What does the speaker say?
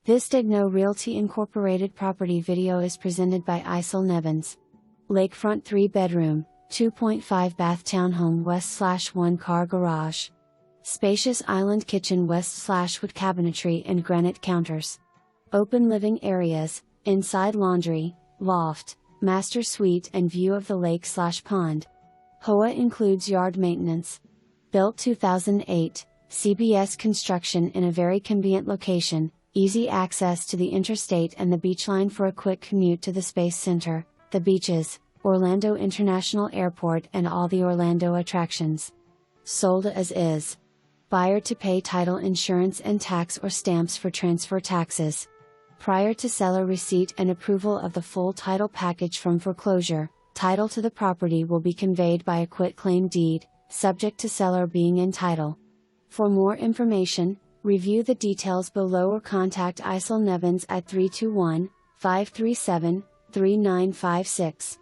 This Daignault Realty Incorporated property video is presented by Isel Nevins. Lakefront 3-bedroom, 2.5 bath townhome west/1 car garage. Spacious island kitchen west/with cabinetry and granite counters. Open living areas, inside laundry, loft, master suite and view of the lake/pond. HOA includes yard maintenance. Built 2008, CBS construction in a very convenient location, easy access to the interstate and the beachline for a quick commute to the Space Center, the beaches, Orlando International Airport and all the Orlando attractions. Sold as is. Buyer to pay title insurance and tax or stamps for transfer taxes. Prior to seller receipt and approval of the full title package from foreclosure, title to the property will be conveyed by a quitclaim deed, subject to seller being in title. For more information, review the details below or contact Isel Nevins at 321-537-3956.